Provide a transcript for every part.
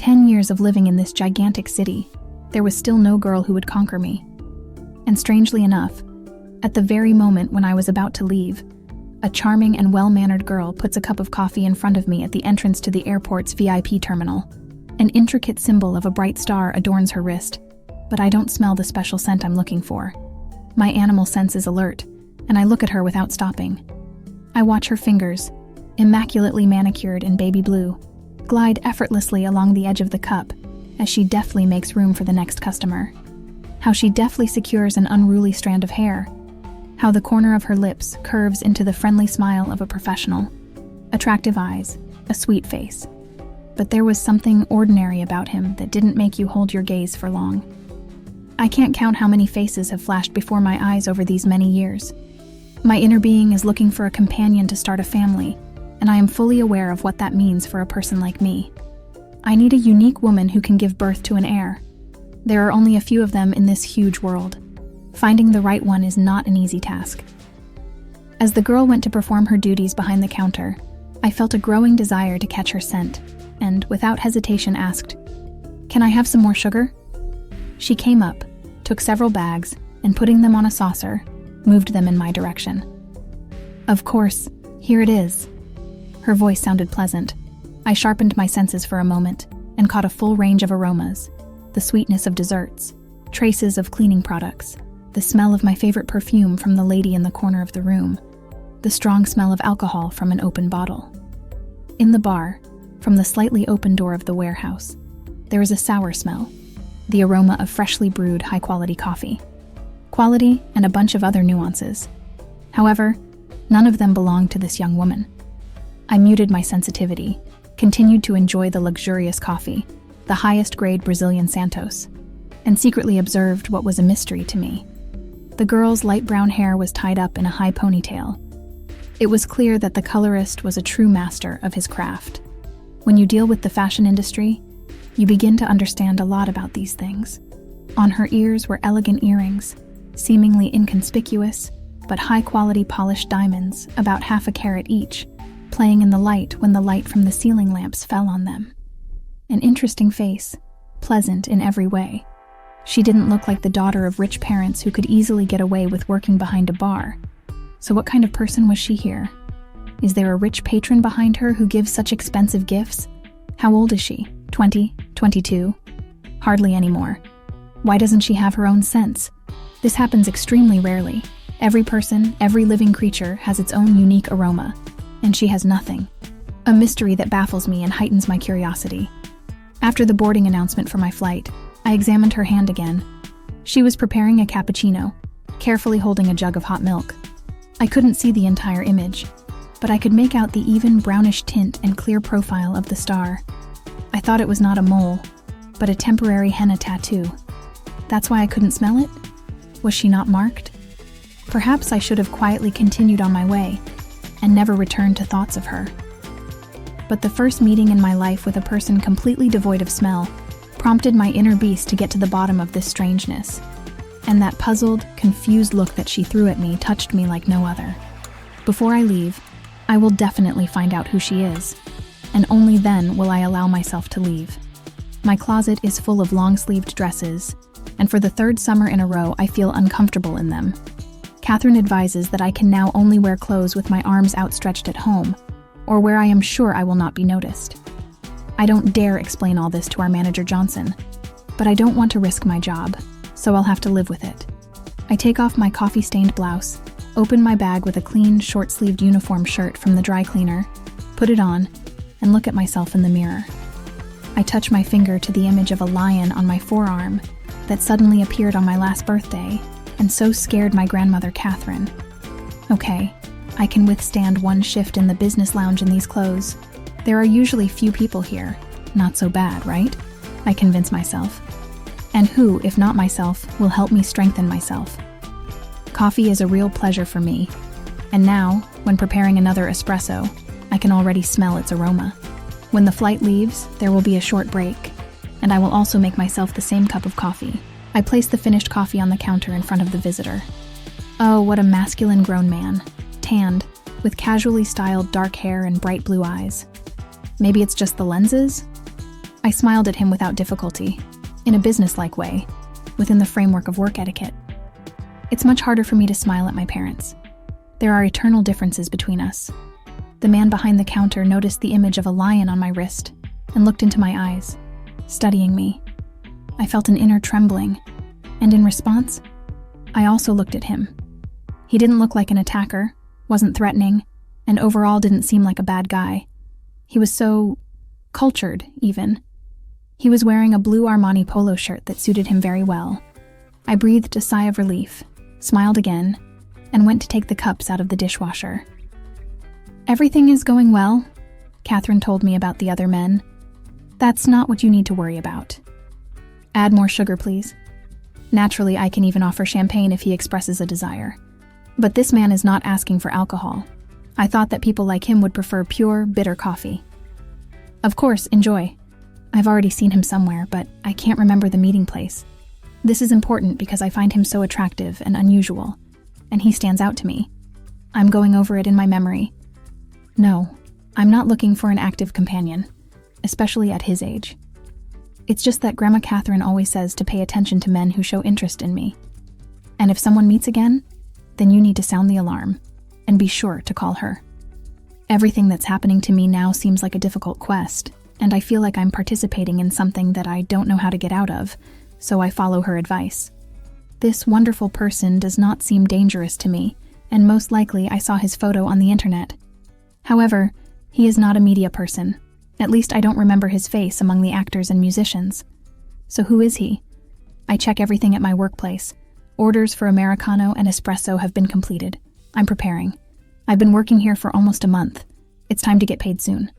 10 years of living in this gigantic city, there was still no girl who would conquer me. And strangely enough, at the very moment when I was about to leave, a charming and well-mannered girl puts a cup of coffee in front of me at the entrance to the airport's VIP terminal. An intricate symbol of a bright star adorns her wrist, but I don't smell the special scent I'm looking for. My animal sense is alert, and I look at her without stopping. I watch her fingers, immaculately manicured in baby blue, glide effortlessly along the edge of the cup as she deftly makes room for the next customer. How she deftly secures an unruly strand of hair. How the corner of her lips curves into the friendly smile of a professional. Attractive eyes, a sweet face. But there was something ordinary about him that didn't make you hold your gaze for long. I can't count how many faces have flashed before my eyes over these many years. My inner being is looking for a companion to start a family, and I am fully aware of what that means for a person like me. I need a unique woman who can give birth to an heir. There are only a few of them in this huge world. Finding the right one is not an easy task. As the girl went to perform her duties behind the counter, I felt a growing desire to catch her scent, and without hesitation asked, "Can I have some more sugar?" She came up, took several bags, and putting them on a saucer, moved them in my direction. "Of course, here it is." Her voice sounded pleasant. I sharpened my senses for a moment and caught a full range of aromas: the sweetness of desserts, traces of cleaning products, the smell of my favorite perfume from the lady in the corner of the room, the strong smell of alcohol from an open bottle. In the bar, from the slightly open door of the warehouse, there is a sour smell, the aroma of freshly brewed high-quality coffee. Quality and a bunch of other nuances. However, none of them belonged to this young woman. I muted my sensitivity, continued to enjoy the luxurious coffee, the highest grade Brazilian Santos, and secretly observed what was a mystery to me. The girl's light brown hair was tied up in a high ponytail. It was clear that the colorist was a true master of his craft. When you deal with the fashion industry, you begin to understand a lot about these things. On her ears were elegant earrings, seemingly inconspicuous, but high-quality polished diamonds, about half a carat each, playing in the light when the light from the ceiling lamps fell on them. An interesting face, pleasant in every way. She didn't look like the daughter of rich parents who could easily get away with working behind a bar. So what kind of person was she here? Is there a rich patron behind her who gives such expensive gifts? How old is she? 20? 22? Hardly anymore. Why doesn't she have her own sense? This happens extremely rarely. Every person, every living creature has its own unique aroma, and she has nothing. A mystery that baffles me and heightens my curiosity. After the boarding announcement for my flight, I examined her hand again. She was preparing a cappuccino, carefully holding a jug of hot milk. I couldn't see the entire image, but I could make out the even brownish tint and clear profile of the star. I thought it was not a mole, but a temporary henna tattoo. That's why I couldn't smell it? Was she not marked? Perhaps I should have quietly continued on my way and never returned to thoughts of her. But the first meeting in my life with a person completely devoid of smell prompted my inner beast to get to the bottom of this strangeness. And that puzzled, confused look that she threw at me touched me like no other. Before I leave, I will definitely find out who she is, and only then will I allow myself to leave. My closet is full of long-sleeved dresses, and for the third summer in a row I feel uncomfortable in them. Catherine advises that I can now only wear clothes with my arms outstretched at home, or where I am sure I will not be noticed. I don't dare explain all this to our manager Johnson, but I don't want to risk my job, so I'll have to live with it. I take off my coffee-stained blouse, open my bag with a clean, short-sleeved uniform shirt from the dry cleaner, put it on, and look at myself in the mirror. I touch my finger to the image of a lion on my forearm that suddenly appeared on my last birthday and so scared my grandmother Catherine. Okay, I can withstand one shift in the business lounge in these clothes. There are usually few people here. Not so bad, right? I convince myself. And who, if not myself, will help me strengthen myself? Coffee is a real pleasure for me. And now, when preparing another espresso, I can already smell its aroma. When the flight leaves, there will be a short break, and I will also make myself the same cup of coffee. I place the finished coffee on the counter in front of the visitor. Oh, what a masculine grown man, tanned, with casually styled dark hair and bright blue eyes. Maybe it's just the lenses? I smiled at him without difficulty, in a businesslike way, within the framework of work etiquette. It's much harder for me to smile at my parents. There are eternal differences between us. The man behind the counter noticed the image of a lion on my wrist and looked into my eyes, studying me. I felt an inner trembling, and in response, I also looked at him. He didn't look like an attacker, wasn't threatening, and overall didn't seem like a bad guy. He was so cultured, even. He was wearing a blue Armani polo shirt that suited him very well. I breathed a sigh of relief, smiled again, and went to take the cups out of the dishwasher. "Everything is going well," Catherine told me about the other men. "That's not what you need to worry about. Add more sugar, please." Naturally, I can even offer champagne if he expresses a desire. But this man is not asking for alcohol. I thought that people like him would prefer pure, bitter coffee. "Of course, enjoy. I've already seen him somewhere, but I can't remember the meeting place. This is important because I find him so attractive and unusual, and he stands out to me. I'm going over it in my memory. No, I'm not looking for an active companion, especially at his age. It's just that Grandma Catherine always says to pay attention to men who show interest in me. And if someone meets again, then you need to sound the alarm, and be sure to call her. Everything that's happening to me now seems like a difficult quest, and I feel like I'm participating in something that I don't know how to get out of, so I follow her advice. This wonderful person does not seem dangerous to me, and most likely I saw his photo on the internet. However, he is not a media person. At least I don't remember his face among the actors and musicians. So who is he? I check everything at my workplace. Orders for Americano and espresso have been completed. I'm preparing. I've been working here for almost a month. It's time to get paid soon.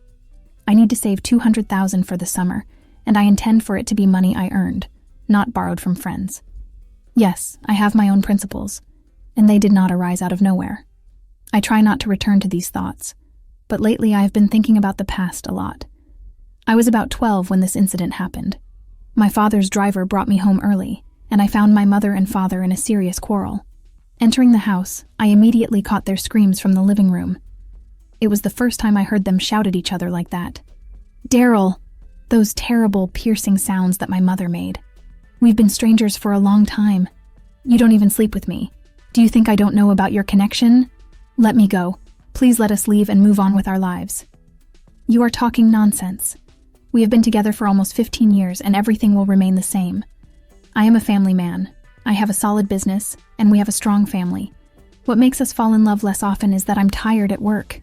I need to save $200,000 for the summer, and I intend for it to be money I earned, not borrowed from friends. Yes, I have my own principles, and they did not arise out of nowhere. I try not to return to these thoughts, but lately I have been thinking about the past a lot. I was about 12 when this incident happened. My father's driver brought me home early, and I found my mother and father in a serious quarrel. Entering the house, I immediately caught their screams from the living room. It was the first time I heard them shout at each other like that. "Daryl!" Those terrible, piercing sounds that my mother made. "We've been strangers for a long time. You don't even sleep with me. Do you think I don't know about your connection? Let me go. Please let us leave and move on with our lives." "You are talking nonsense. We have been together for almost 15 years and everything will remain the same. I am a family man. I have a solid business, and we have a strong family. What makes us fall in love less often is that I'm tired at work.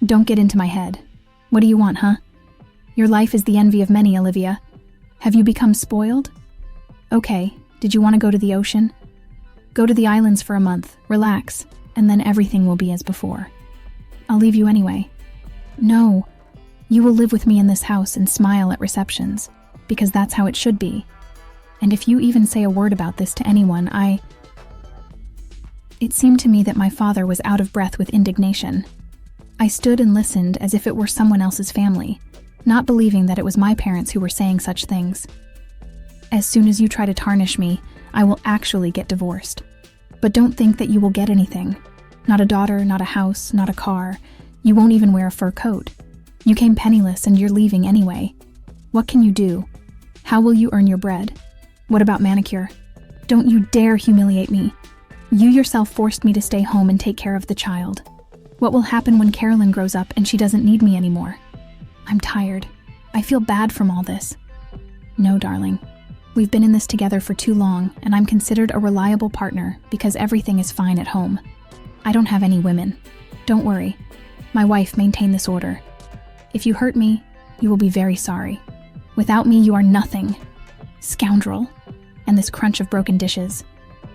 Don't get into my head. What do you want, huh? Your life is the envy of many, Olivia. Have you become spoiled? Okay, did you want to go to the ocean? Go to the islands for a month, relax, and then everything will be as before. I'll leave you anyway. No, you will live with me in this house and smile at receptions, because that's how it should be. And if you even say a word about this to anyone, It seemed to me that my father was out of breath with indignation. I stood and listened as if it were someone else's family, not believing that it was my parents who were saying such things. "As soon as you try to tarnish me, I will actually get divorced. But don't think that you will get anything. Not a daughter, not a house, not a car. You won't even wear a fur coat. You came penniless and you're leaving anyway. What can you do? How will you earn your bread? What about manicure? Don't you dare humiliate me. You yourself forced me to stay home and take care of the child. What will happen when Carolyn grows up and she doesn't need me anymore? I'm tired. I feel bad from all this." "No, darling. We've been in this together for too long, and I'm considered a reliable partner because everything is fine at home. I don't have any women. Don't worry. My wife maintained this order. If you hurt me, you will be very sorry. Without me, you are nothing. Scoundrel." And this crunch of broken dishes.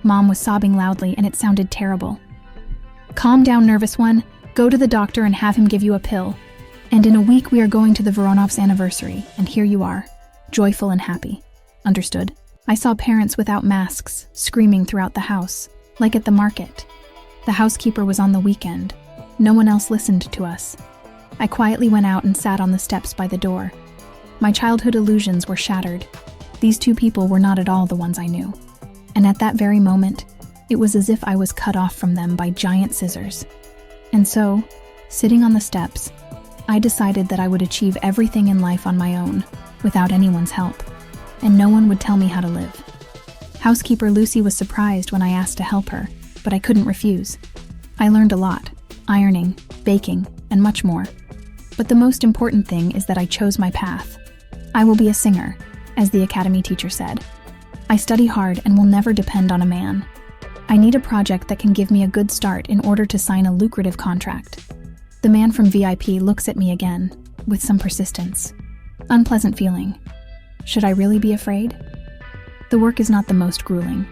Mom was sobbing loudly, and it sounded terrible. "Calm down, nervous one. Go to the doctor and have him give you a pill. And in a week we are going to the Voronovs' anniversary, and here you are, joyful and happy. Understood?" I saw parents without masks, screaming throughout the house, like at the market. The housekeeper was on the weekend. No one else listened to us. I quietly went out and sat on the steps by the door. My childhood illusions were shattered. These two people were not at all the ones I knew. And at that very moment, it was as if I was cut off from them by giant scissors. And so, sitting on the steps, I decided that I would achieve everything in life on my own. without anyone's help, and no one would tell me how to live. Housekeeper Lucy was surprised when I asked to help her, but I couldn't refuse. I learned a lot: ironing, baking, and much more. But the most important thing is that I chose my path. I will be a singer, as the academy teacher said. I study hard and will never depend on a man. I need a project that can give me a good start in order to sign a lucrative contract. The man from VIP looks at me again, with some persistence. Unpleasant feeling. Should I really be afraid? The work is not the most grueling,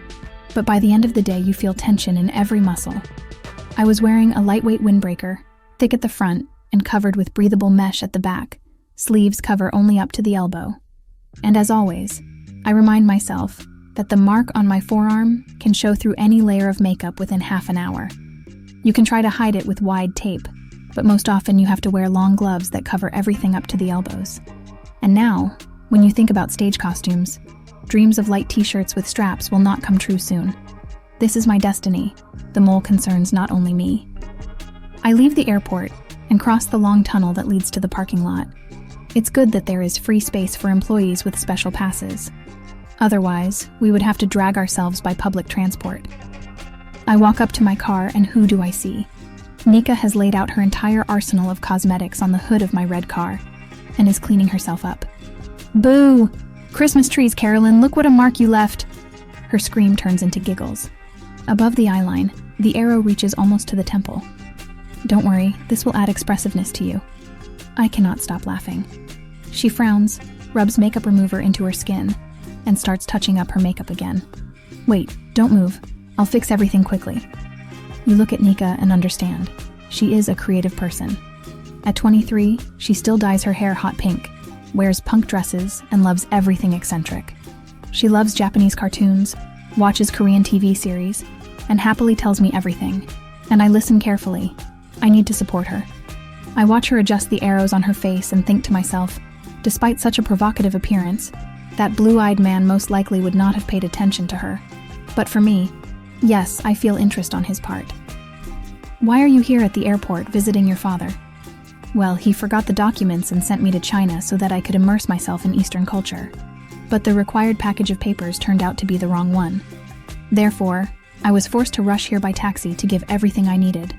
but by the end of the day you feel tension in every muscle. I was wearing a lightweight windbreaker, thick at the front and covered with breathable mesh at the back. Sleeves cover only up to the elbow. And as always, I remind myself that the mark on my forearm can show through any layer of makeup within half an hour. You can try to hide it with wide tape, but most often you have to wear long gloves that cover everything up to the elbows. And now, when you think about stage costumes, dreams of light t-shirts with straps will not come true soon. This is my destiny. The mole concerns not only me. I leave the airport and cross the long tunnel that leads to the parking lot. It's good that there is free space for employees with special passes. Otherwise, we would have to drag ourselves by public transport. I walk up to my car and who do I see? Nika has laid out her entire arsenal of cosmetics on the hood of my red car and is cleaning herself up. Boo! Christmas trees, Carolyn, look what a mark you left! Her scream turns into giggles. Above the eyeline, the arrow reaches almost to the temple. Don't worry, this will add expressiveness to you. I cannot stop laughing. She frowns, rubs makeup remover into her skin, and starts touching up her makeup again. Wait, don't move. I'll fix everything quickly. You look at Nika and understand. She is a creative person. At 23, she still dyes her hair hot pink, wears punk dresses, and loves everything eccentric. She loves Japanese cartoons, watches Korean TV series, and happily tells me everything. And I listen carefully. I need to support her. I watch her adjust the arrows on her face and think to myself, despite such a provocative appearance, that blue-eyed man most likely would not have paid attention to her. But for me, yes, I feel interest on his part. Why are you here at the airport visiting your father? Well, he forgot the documents and sent me to China so that I could immerse myself in Eastern culture. But the required package of papers turned out to be the wrong one. Therefore, I was forced to rush here by taxi to give everything I needed.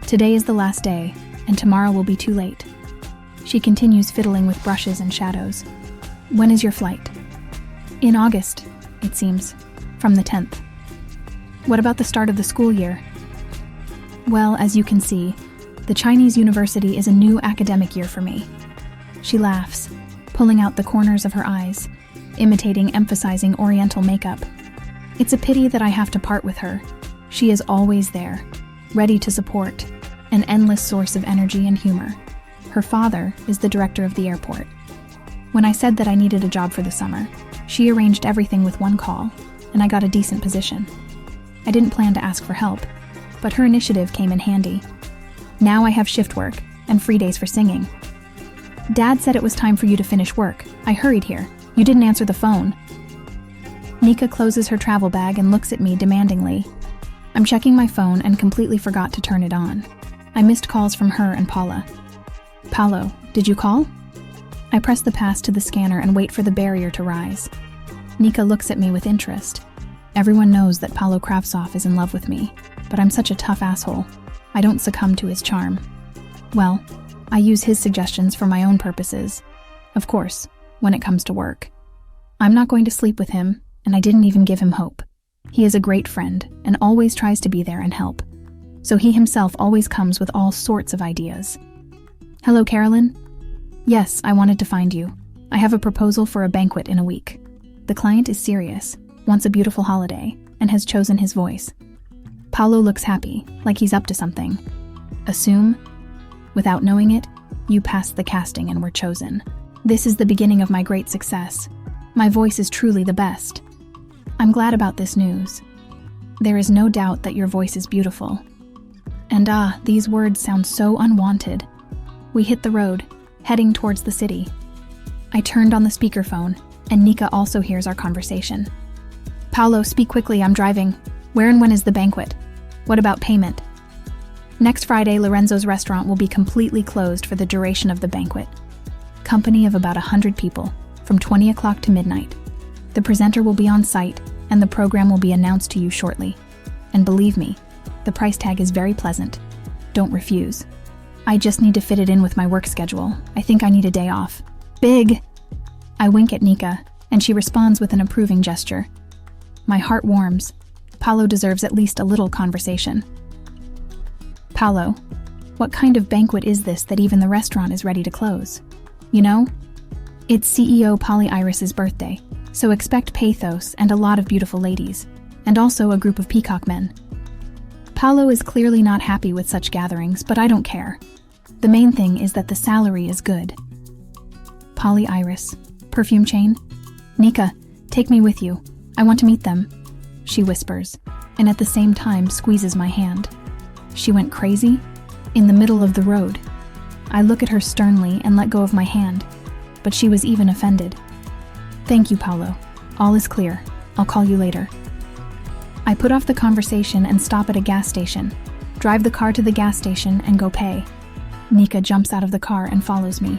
Today is the last day, and tomorrow will be too late. She continues fiddling with brushes and shadows. When is your flight? In August, it seems, from the 10th. What about the start of the school year? Well, as you can see, the Chinese university is a new academic year for me. She laughs, pulling out the corners of her eyes, imitating emphasizing Oriental makeup. It's a pity that I have to part with her. She is always there, ready to support, an endless source of energy and humor. Her father is the director of the airport. When I said that I needed a job for the summer, she arranged everything with one call, and I got a decent position. I didn't plan to ask for help, but her initiative came in handy. Now I have shift work and free days for singing. Dad said it was time for you to finish work. I hurried here. You didn't answer the phone. Nika closes her travel bag and looks at me demandingly. I'm checking my phone and completely forgot to turn it on. I missed calls from her and Paula. Paolo, did you call? I press the pass to the scanner and wait for the barrier to rise. Nika looks at me with interest. Everyone knows that Paolo Kravtsov is in love with me, but I'm such a tough asshole. I don't succumb to his charm. Well, I use his suggestions for my own purposes. Of course, when it comes to work. I'm not going to sleep with him, and I didn't even give him hope. He is a great friend and always tries to be there and help. So he himself always comes with all sorts of ideas. Hello, Carolyn? Yes, I wanted to find you. I have a proposal for a banquet in a week. The client is serious, wants a beautiful holiday, and has chosen his voice. Paolo looks happy, like he's up to something. Assume, without knowing it, you passed the casting and were chosen. This is the beginning of my great success. My voice is truly the best. I'm glad about this news. There is no doubt that your voice is beautiful. And these words sound so unwanted. We hit the road, heading towards the city. I turned on the speakerphone, and Nika also hears our conversation. Paolo, speak quickly, I'm driving. Where and when is the banquet? What about payment? Next Friday, Lorenzo's restaurant will be completely closed for the duration of the banquet. Company of about 100 people. from 20 o'clock to midnight. The presenter will be on site, and the program will be announced to you shortly. And believe me, the price tag is very pleasant. Don't refuse. I just need to fit it in with my work schedule. I think I need a day off. Big! I wink at Nika, and she responds with an approving gesture. My heart warms. Paolo deserves at least a little conversation. Paolo, what kind of banquet is this that even the restaurant is ready to close? You know, it's CEO Polly Iris's birthday, so expect pathos and a lot of beautiful ladies, and also a group of peacock men. Paolo is clearly not happy with such gatherings, but I don't care. The main thing is that the salary is good. Polly Iris, perfume chain? Nika, take me with you. I want to meet them, she whispers, and at the same time squeezes my hand. She went crazy? In the middle of the road. I look at her sternly and let go of my hand, but she was even offended. Thank you, Paolo. All is clear. I'll call you later. I put off the conversation and stop at a gas station, drive the car to the gas station and go pay. Nika jumps out of the car and follows me.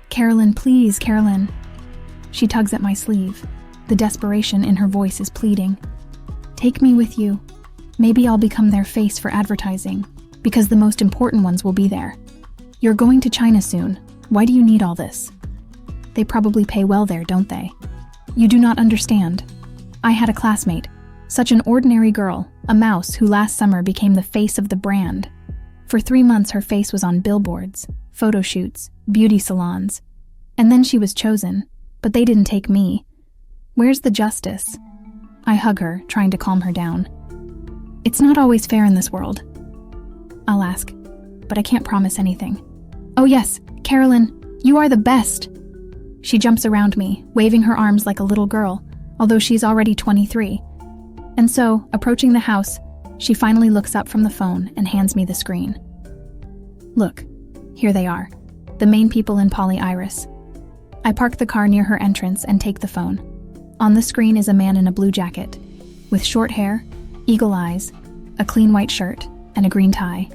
Carolyn, please, Carolyn. She tugs at my sleeve. The desperation in her voice is pleading. Take me with you. Maybe I'll become their face for advertising, because the most important ones will be there. You're going to China soon. Why do you need all this? They probably pay well there, don't they? You do not understand. I had a classmate, such an ordinary girl, a mouse who last summer became the face of the brand. For 3 months her face was on billboards, photo shoots, beauty salons. And then she was chosen, but they didn't take me. Where's the justice? I hug her, trying to calm her down. It's not always fair in this world. I'll ask, but I can't promise anything. Oh yes, Carolyn, you are the best. She jumps around me, waving her arms like a little girl, although she's already 23. And so, approaching the house, she finally looks up from the phone and hands me the screen. Look, here they are, the main people in Polly Iris. I park the car near her entrance and take the phone. On the screen is a man in a blue jacket, with short hair, eagle eyes, a clean white shirt, and a green tie.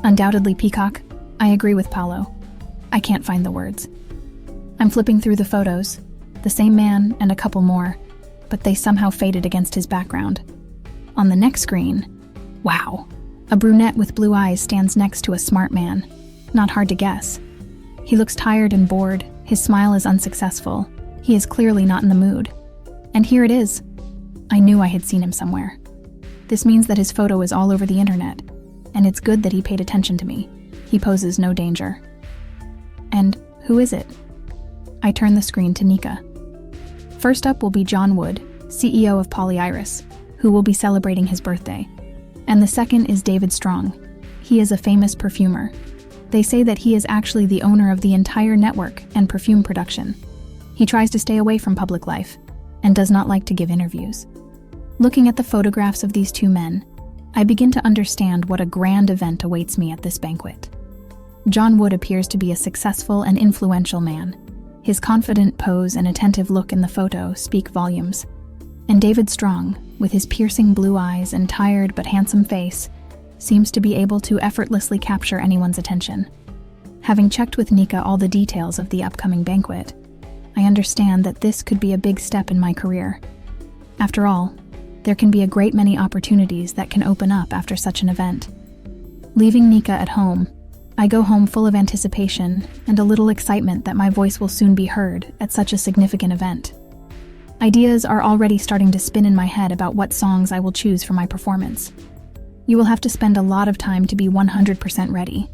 Undoubtedly peacock, I agree with Paolo. I can't find the words. I'm flipping through the photos, the same man and a couple more, but they somehow faded against his background. On the next screen, wow, a brunette with blue eyes stands next to a smart man. Not hard to guess. He looks tired and bored, his smile is unsuccessful, he is clearly not in the mood. And here it is. I knew I had seen him somewhere. This means that his photo is all over the internet, and it's good that he paid attention to me. He poses no danger. And who is it? I turn the screen to Nika. First up will be John Wood, CEO of Polly Iris, who will be celebrating his birthday. And the second is David Strong. He is a famous perfumer. They say that he is actually the owner of the entire network and perfume production. He tries to stay away from public life and does not like to give interviews. Looking at the photographs of these two men, I begin to understand what a grand event awaits me at this banquet. John Wood appears to be a successful and influential man. His confident pose and attentive look in the photo speak volumes. And David Strong, with his piercing blue eyes and tired but handsome face, seems to be able to effortlessly capture anyone's attention. Having checked with Nika all the details of the upcoming banquet, I understand that this could be a big step in my career. After all, there can be a great many opportunities that can open up after such an event. Leaving Nika at home, I go home full of anticipation and a little excitement that my voice will soon be heard at such a significant event. Ideas are already starting to spin in my head about what songs I will choose for my performance. You will have to spend a lot of time to be 100% ready,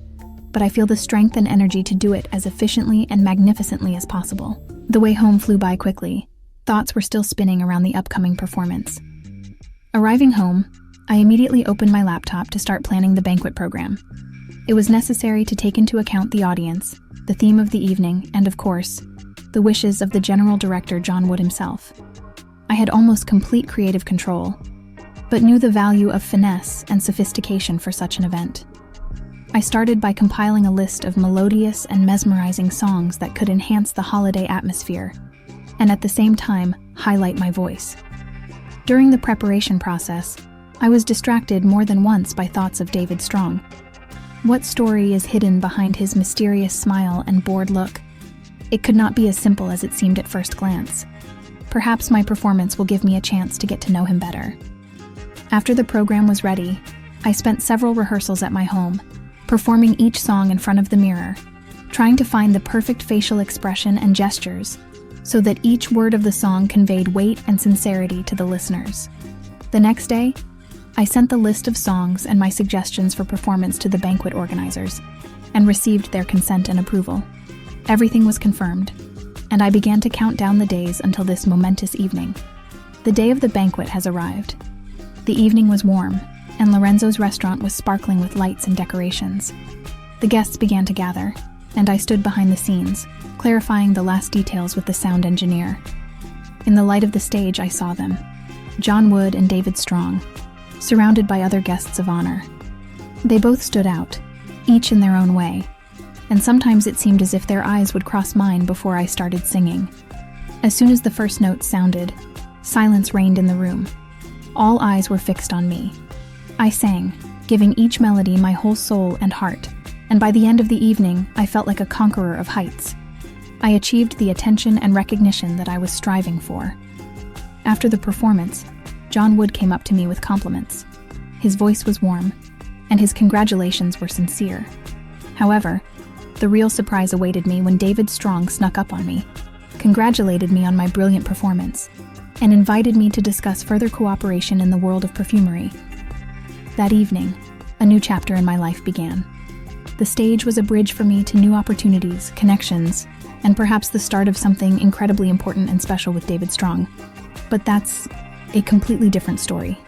but I feel the strength and energy to do it as efficiently and magnificently as possible. The way home flew by quickly. Thoughts were still spinning around the upcoming performance. Arriving home, I immediately opened my laptop to start planning the banquet program. It was necessary to take into account the audience, the theme of the evening, and of course, the wishes of the general director John Wood himself. I had almost complete creative control, but knew the value of finesse and sophistication for such an event. I started by compiling a list of melodious and mesmerizing songs that could enhance the holiday atmosphere, and at the same time, highlight my voice. During the preparation process, I was distracted more than once by thoughts of David Strong. What story is hidden behind his mysterious smile and bored look? It could not be as simple as it seemed at first glance. Perhaps my performance will give me a chance to get to know him better. After the program was ready, I spent several rehearsals at my home, performing each song in front of the mirror, trying to find the perfect facial expression and gestures so that each word of the song conveyed weight and sincerity to the listeners. The next day, I sent the list of songs and my suggestions for performance to the banquet organizers and received their consent and approval. Everything was confirmed, and I began to count down the days until this momentous evening. The day of the banquet has arrived. The evening was warm, and Lorenzo's restaurant was sparkling with lights and decorations. The guests began to gather, and I stood behind the scenes, clarifying the last details with the sound engineer. In the light of the stage, I saw them, John Wood and David Strong, surrounded by other guests of honor. They both stood out, each in their own way, and sometimes it seemed as if their eyes would cross mine before I started singing. As soon as the first note sounded, silence reigned in the room. All eyes were fixed on me. I sang, giving each melody my whole soul and heart, and by the end of the evening, I felt like a conqueror of heights. I achieved the attention and recognition that I was striving for. After the performance, John Wood came up to me with compliments. His voice was warm, and his congratulations were sincere. However, the real surprise awaited me when David Strong snuck up on me, congratulated me on my brilliant performance, and invited me to discuss further cooperation in the world of perfumery. That evening, a new chapter in my life began. The stage was a bridge for me to new opportunities, connections, and perhaps the start of something incredibly important and special with David Strong. But that's a completely different story.